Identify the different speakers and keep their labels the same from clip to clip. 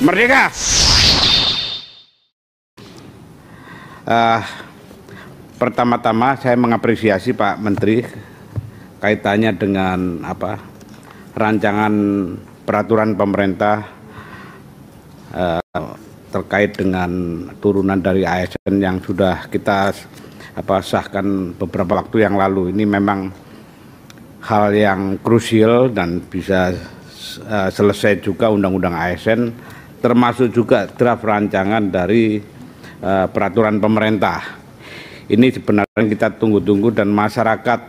Speaker 1: Merdeka! Pertama-tama saya mengapresiasi Pak Menteri kaitannya dengan rancangan peraturan pemerintah terkait dengan turunan dari ASN yang sudah kita sahkan beberapa waktu yang lalu. Ini memang hal yang krusial dan bisa selesai juga undang-undang ASN, termasuk juga draft rancangan dari peraturan pemerintah. Ini sebenarnya kita tunggu-tunggu dan masyarakat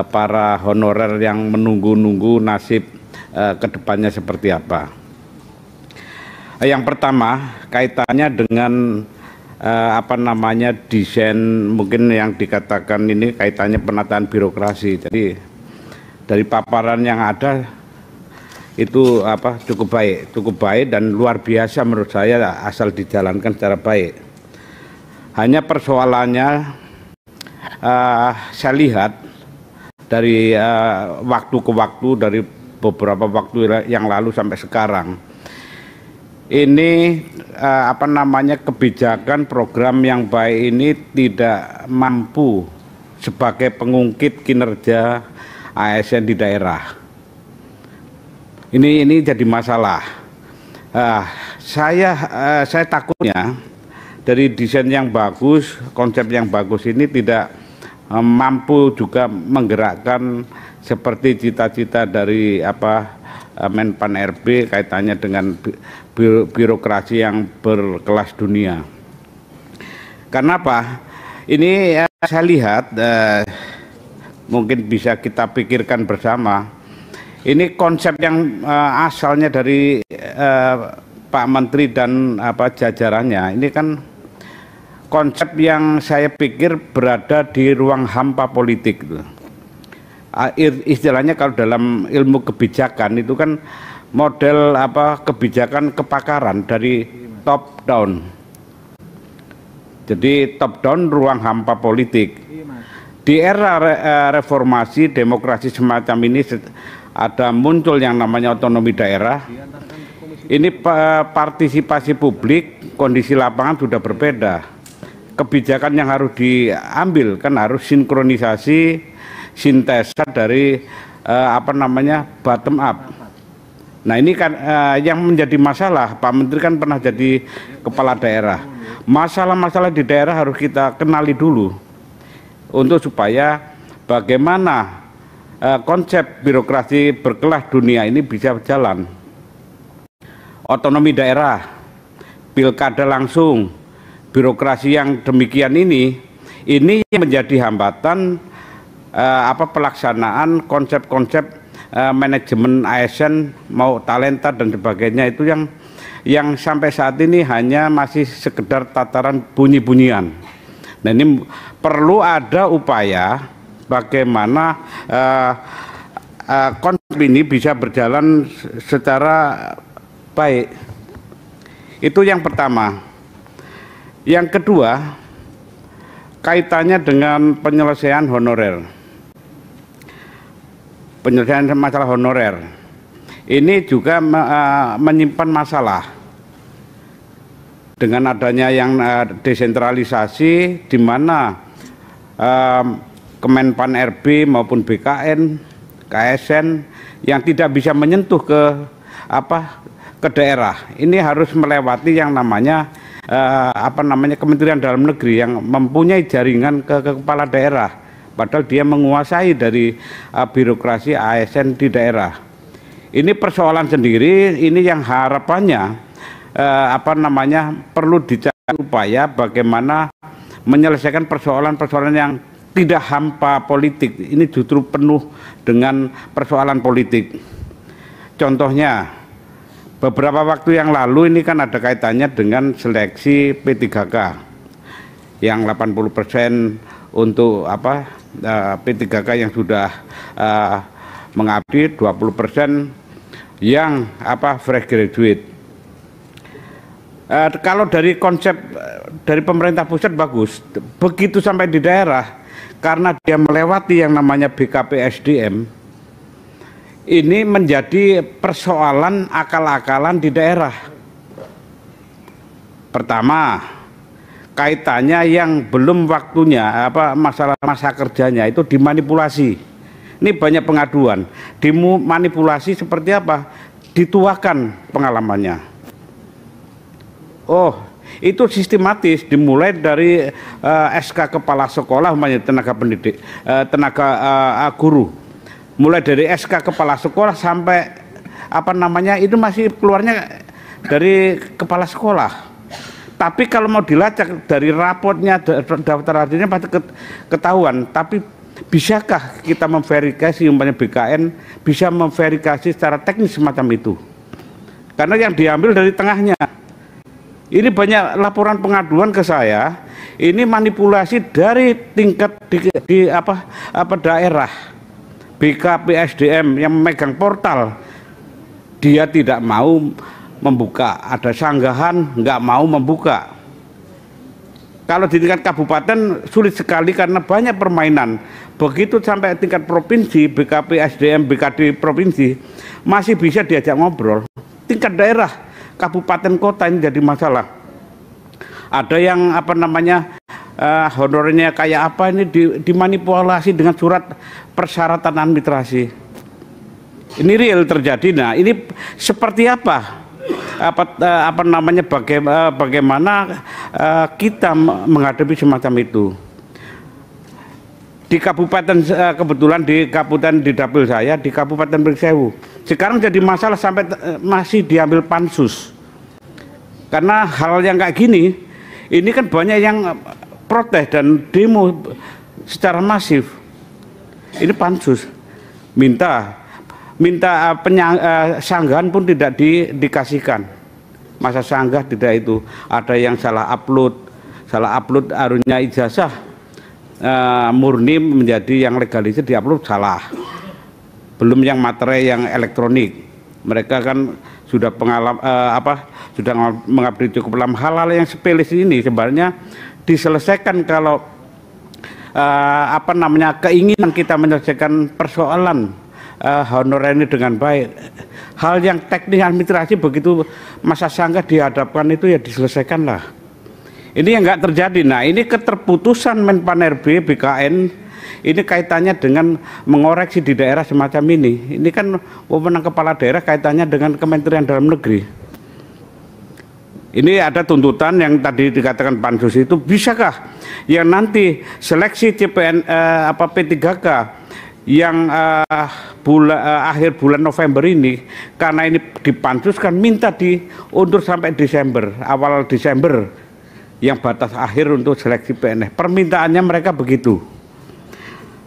Speaker 1: para honorer yang menunggu-nunggu nasib kedepannya seperti apa. Yang pertama kaitannya dengan desain, mungkin yang dikatakan ini kaitannya penataan birokrasi. Jadi dari paparan yang ada itu cukup baik dan luar biasa menurut saya asal dijalankan secara baik. Hanya persoalannya saya lihat dari waktu ke waktu, dari beberapa waktu yang lalu sampai sekarang, ini kebijakan program yang baik ini tidak mampu sebagai pengungkit kinerja ASN di daerah. Ini jadi masalah. Saya takutnya dari desain yang bagus, konsep yang bagus ini tidak mampu juga menggerakkan seperti cita-cita dari Menpan RB kaitannya dengan birokrasi yang berkelas dunia. Karena apa? Ini saya lihat mungkin bisa kita pikirkan bersama. Ini konsep yang asalnya dari Pak Menteri dan jajarannya. Ini kan konsep yang saya pikir berada di ruang hampa politik. Istilahnya kalau dalam ilmu kebijakan itu kan model kebijakan kepakaran dari top down. Jadi top down ruang hampa politik. Di era reformasi demokrasi semacam ini ada muncul yang namanya otonomi daerah. Ini partisipasi publik, kondisi lapangan sudah berbeda. Kebijakan yang harus diambil kan harus sinkronisasi, sintesa dari bottom up. Nah ini kan yang menjadi masalah. Pak Menteri kan pernah jadi kepala daerah. Masalah-masalah di daerah harus kita kenali dulu untuk supaya bagaimana konsep birokrasi berkelas dunia ini bisa berjalan. Otonomi daerah, pilkada langsung, birokrasi yang demikian ini menjadi hambatan pelaksanaan konsep-konsep manajemen ASN, mau talenta dan sebagainya, itu yang sampai saat ini hanya masih sekedar tataran bunyi-bunyian. Nah ini perlu ada upaya bagaimana konsep ini bisa berjalan secara baik. Itu yang pertama. Yang kedua kaitannya dengan penyelesaian honorer. Penyelesaian masalah honorer ini juga menyimpan masalah dengan adanya yang desentralisasi, di mana Kemenpan RB maupun BKN, KSN yang tidak bisa menyentuh ke daerah. Ini harus melewati yang namanya Kementerian Dalam Negeri yang mempunyai jaringan ke kepala daerah. Padahal dia menguasai dari birokrasi ASN di daerah. Ini persoalan sendiri, ini yang harapannya perlu dicari upaya bagaimana menyelesaikan persoalan-persoalan yang tidak hampa politik. Ini justru penuh dengan persoalan politik. Contohnya, beberapa waktu yang lalu ini kan ada kaitannya dengan seleksi P3K yang 80% untuk P3K yang sudah mengabdi, 20% yang fresh graduate. Kalau dari konsep dari pemerintah pusat bagus, begitu sampai di daerah, karena dia melewati yang namanya BKP SDM, ini menjadi persoalan akal-akalan di daerah. Pertama, kaitannya yang belum waktunya masalah masa kerjanya itu dimanipulasi. Ini banyak pengaduan, dimanipulasi seperti apa? Dituakan pengalamannya. Oh, itu sistematis dimulai dari SK kepala sekolah, tenaga pendidik, guru. Mulai dari SK kepala sekolah sampai itu masih keluarnya dari kepala sekolah. Tapi kalau mau dilacak dari rapotnya, daftar hadirnya pasti ketahuan. Tapi bisakah kita memverifikasi, umpamanya BKN bisa memverifikasi secara teknis semacam itu? Karena yang diambil dari tengahnya. Ini banyak laporan pengaduan ke saya. Ini manipulasi dari tingkat di daerah. BKP SDM yang memegang portal, dia tidak mau membuka, ada sanggahan nggak mau membuka. Kalau di tingkat kabupaten sulit sekali karena banyak permainan. Begitu sampai tingkat provinsi, BKP SDM, BKD provinsi masih bisa diajak ngobrol. Tingkat daerah, kabupaten kota ini jadi masalah. Ada yang honornya kayak apa ini dimanipulasi dengan surat persyaratan administrasi. Ini real terjadi. Nah, ini seperti apa? Bagaimana kita menghadapi semacam itu di kabupaten, kebetulan di kabupaten di dapil saya di Kabupaten Pringsewu sekarang jadi masalah sampai masih diambil pansus karena hal yang kayak gini. Ini kan banyak yang protes dan demo secara masif. Ini pansus minta sanggahan pun tidak dikasihkan. Masa sanggah tidak itu. Ada yang salah upload harusnya ijazah murni menjadi yang legalisir diupload salah. Belum yang materai yang elektronik. Mereka kan sudah sudah mengabdi cukup lama. Hal-hal yang sepele ini sebenarnya diselesaikan kalau keinginan kita menyelesaikan persoalan honorer ini dengan baik. Hal yang teknis administrasi begitu masa sanggah dihadapkan itu ya diselesaikan lah. Ini yang nggak terjadi. Nah, ini keterputusan Menpan RB BKN ini kaitannya dengan mengoreksi di daerah semacam ini. Ini kan wewenang kepala daerah kaitannya dengan Kementerian Dalam Negeri. Ini ada tuntutan yang tadi dikatakan pansus itu, bisakah yang nanti seleksi P3K yang akhir bulan November ini, karena ini dipansuskan minta diundur sampai Desember, awal Desember yang batas akhir untuk seleksi PNS. Permintaannya mereka begitu.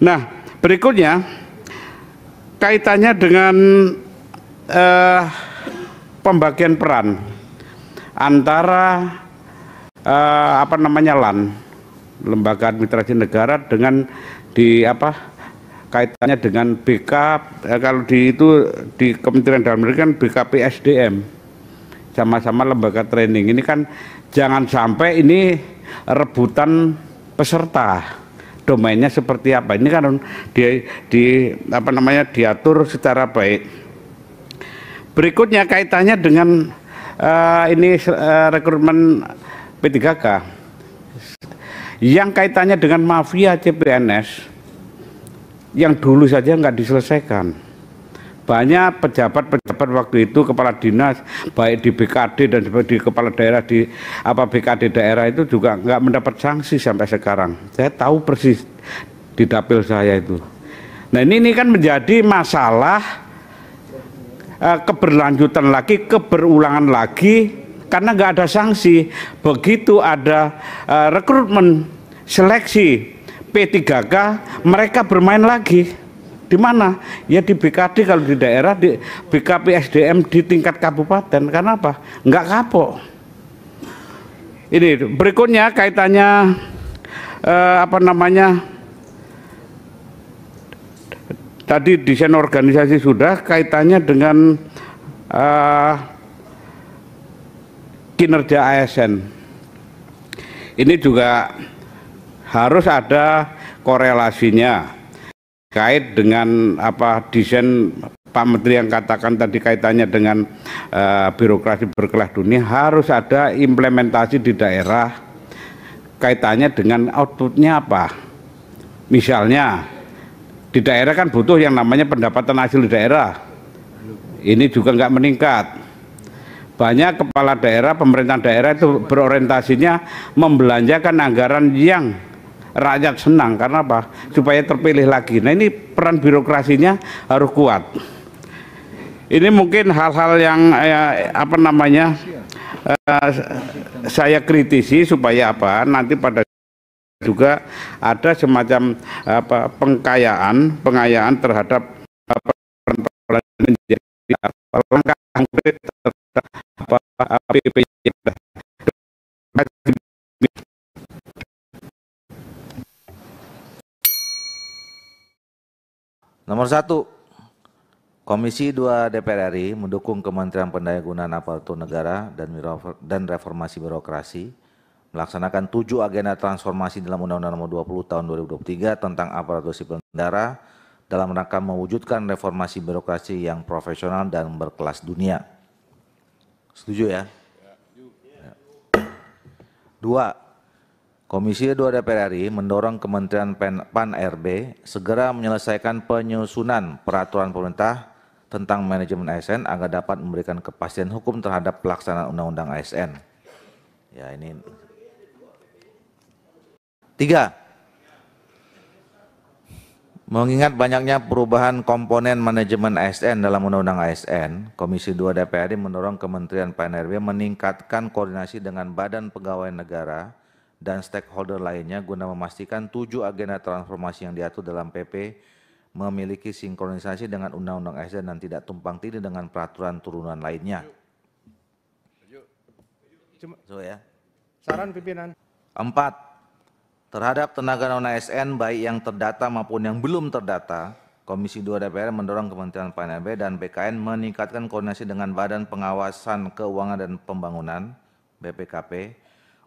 Speaker 1: Nah, berikutnya kaitannya dengan pembagian peran antara LAN, Lembaga Administrasi Negara, dengan kaitannya dengan BK, kalau di Kementerian Dalam Negeri kan BKP SDM, sama-sama lembaga training. Ini kan jangan sampai ini rebutan peserta, domainnya seperti apa. Ini kan diatur secara baik. Berikutnya kaitannya dengan rekrutmen P3K yang kaitannya dengan mafia CPNS yang dulu saja nggak diselesaikan. Banyak pejabat-pejabat waktu itu, kepala dinas baik di BKD dan di kepala daerah di BKD daerah itu juga nggak mendapat sanksi sampai sekarang. Saya tahu persis di dapil saya itu. Nah, ini kan menjadi masalah keberlanjutan lagi, keberulangan lagi, karena nggak ada sanksi. Begitu ada rekrutmen seleksi P3K, mereka bermain lagi. Di mana? Ya di BKD kalau di daerah, di BKP SDM di tingkat kabupaten. Karena apa? Nggak kapok. Ini berikutnya kaitannya tadi desain organisasi sudah, kaitannya dengan kinerja ASN. Ini juga harus ada korelasinya kait dengan desain Pak Menteri yang katakan tadi kaitannya dengan birokrasi berkelas dunia, harus ada implementasi di daerah kaitannya dengan outputnya apa. Misalnya di daerah kan butuh yang namanya pendapatan hasil di daerah, ini juga nggak meningkat. Banyak kepala daerah, pemerintah daerah itu berorientasinya membelanjakan anggaran yang rakyat senang, karena apa? Supaya terpilih lagi. Nah, ini peran birokrasinya harus kuat. Ini mungkin hal-hal yang saya kritisi supaya apa, nanti pada juga ada semacam pengayaan terhadap menjadi langkah konkret PP.
Speaker 2: Nomor 1, Komisi 2 DPR RI mendukung Kementerian Pendayagunaan Aparatur Negara dan Reformasi Birokrasi melaksanakan 7 agenda transformasi dalam Undang-Undang Nomor 20 Tahun 2023 tentang aparatur sipil negara dalam rangka mewujudkan reformasi birokrasi yang profesional dan berkelas dunia. Setuju ya? 2. Komisi 2 DPR RI mendorong Kementerian PAN-RB segera menyelesaikan penyusunan peraturan pemerintah tentang manajemen ASN agar dapat memberikan kepastian hukum terhadap pelaksanaan Undang-Undang ASN. Ya, ini. 3. Mengingat banyaknya perubahan komponen manajemen ASN dalam Undang-Undang ASN, Komisi 2 DPR RI mendorong Kementerian PAN-RB meningkatkan koordinasi dengan Badan Pegawai Negara dan stakeholder lainnya guna memastikan 7 agenda transformasi yang diatur dalam PP memiliki sinkronisasi dengan Undang-Undang ASN dan tidak tumpang tindih dengan peraturan turunan lainnya. So, ya.
Speaker 3: Saran pimpinan.
Speaker 2: 4. Terhadap tenaga non-ASN baik yang terdata maupun yang belum terdata, Komisi 2 DPR mendorong Kementerian PAN-RB dan BKN meningkatkan koordinasi dengan Badan Pengawasan Keuangan dan Pembangunan (BPKP)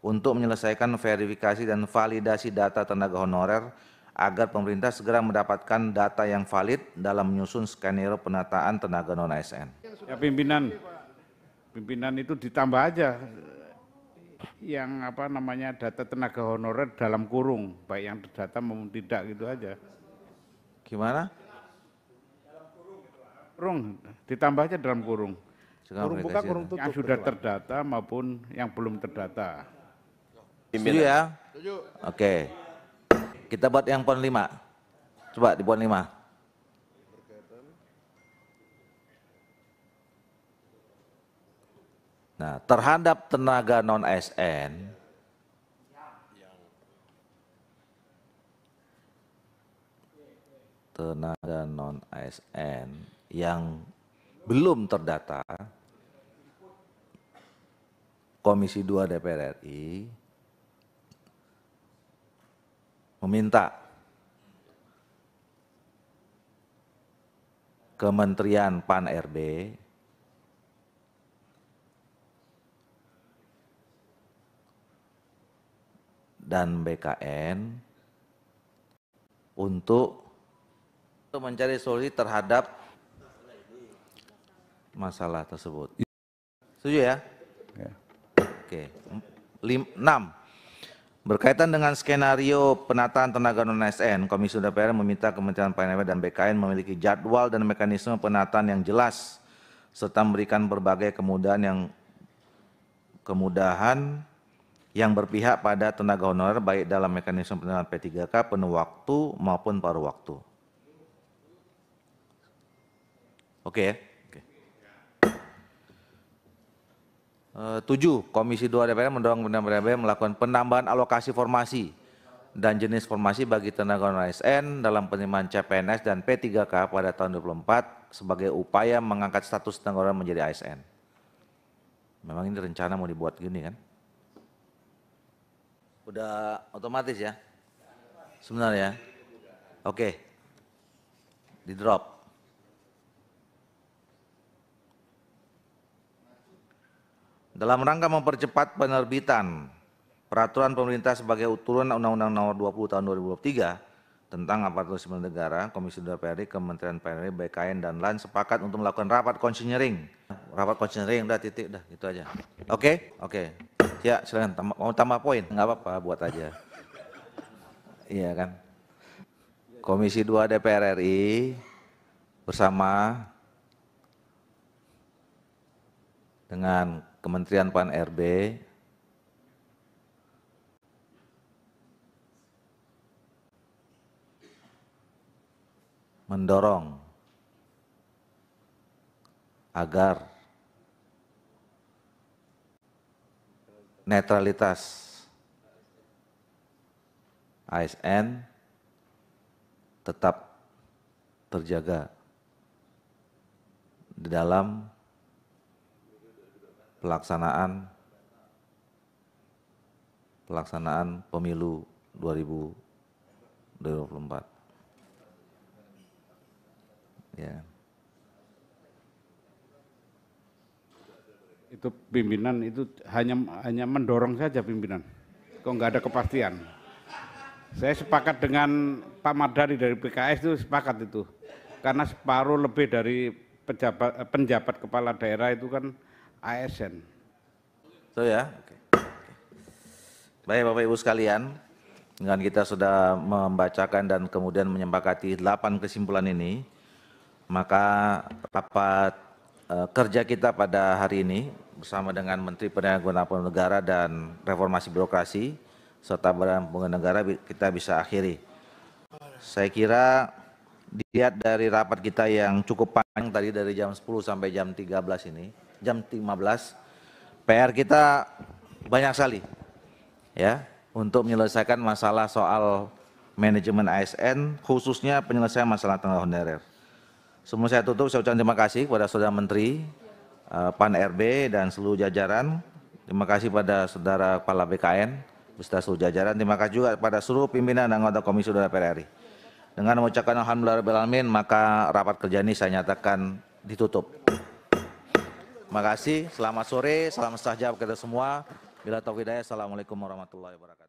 Speaker 2: untuk menyelesaikan verifikasi dan validasi data tenaga honorer agar pemerintah segera mendapatkan data yang valid dalam menyusun skenario penataan tenaga non-ASN.
Speaker 1: Ya, pimpinan itu ditambah aja yang data tenaga honorer dalam kurung, baik yang terdata maupun tidak, gitu aja.
Speaker 2: Gimana?
Speaker 1: Kurung, ditambah aja dalam kurung.
Speaker 3: Kurung buka, kurung tutup.
Speaker 1: Yang sudah terdata maupun yang belum terdata.
Speaker 2: Setuju ya?
Speaker 3: Setuju.
Speaker 2: Oke. Kita buat yang poin 5. Coba dibuat 5. Nah, terhadap tenaga non-ASN yang belum terdata, Komisi 2 DPR RI meminta Kementerian PAN-RB dan BKN untuk mencari solusi terhadap masalah tersebut. Setuju ya?
Speaker 1: Ya.
Speaker 2: Oke. 6. Berkaitan dengan skenario penataan tenaga non-ASN, Komisi DPR meminta Kementerian PAN-RB dan BKN memiliki jadwal dan mekanisme penataan yang jelas serta memberikan berbagai kemudahan yang berpihak pada tenaga honorer baik dalam mekanisme penerimaan P3K penuh waktu maupun paruh waktu. Oke ya? Oke. 7. Komisi 2 DPR mendorong Kementerian PAN-RB melakukan penambahan alokasi formasi dan jenis formasi bagi tenaga non-ASN dalam penerimaan CPNS dan P3K pada tahun 2024 sebagai upaya mengangkat status tenaga honorer menjadi ASN. Memang ini rencana mau dibuat gini kan? Udah otomatis ya? Sebenarnya? Oke. Di drop. Dalam rangka mempercepat penerbitan peraturan pemerintah sebagai turunan Undang-Undang Nomor 20 Tahun 2023 tentang aparatur sipil negara, Komisi 2 DPR RI, Kementerian PNRB, BKN, dan LAN sepakat untuk melakukan rapat konsinyering. Rapat konsinyering, udah titik, udah gitu aja. Oke? Oke. Ya, silakan. Mau tambah poin? Nggak apa-apa, buat aja. Iya kan? Komisi 2 DPR RI bersama dengan Kementerian PAN-RB mendorong agar netralitas ASN tetap terjaga di dalam pelaksanaan pemilu 2024. Ya.
Speaker 1: Itu pimpinan itu hanya mendorong saja pimpinan, kok nggak ada kepastian. Saya sepakat dengan Pak Mardhani dari PKS itu sepakat itu, karena separuh lebih dari penjabat kepala daerah itu kan ASN.
Speaker 2: Itu ya. Oke. Baik Bapak Ibu sekalian, dengan kita sudah membacakan dan kemudian menyepakati 8 kesimpulan ini, maka rapat kerja kita pada hari ini bersama dengan Menteri Penyelenggaraan Aparatur Negara dan Reformasi Birokrasi serta Badan Pengelola Negara kita bisa akhiri. Saya kira dilihat dari rapat kita yang cukup panjang tadi dari jam 10 sampai jam 13 ini, jam 15, PR kita banyak sekali ya untuk menyelesaikan masalah soal manajemen ASN, khususnya penyelesaian masalah tenaga honorer. Sebelum saya tutup, saya ucapkan terima kasih kepada Saudara Menteri, PAN-RB dan seluruh jajaran. Terima kasih pada Saudara Kepala BKN, beserta seluruh jajaran. Terima kasih juga kepada seluruh pimpinan dan anggota Komisi 2 DPR RI. Dengan mengucapkan alhamdulillahirabbil alamin, maka rapat kerja ini saya nyatakan ditutup. Terima kasih, selamat sore, salam sejahtera kepada semua. Bila taufiq hidayah, assalamualaikum warahmatullahi wabarakatuh.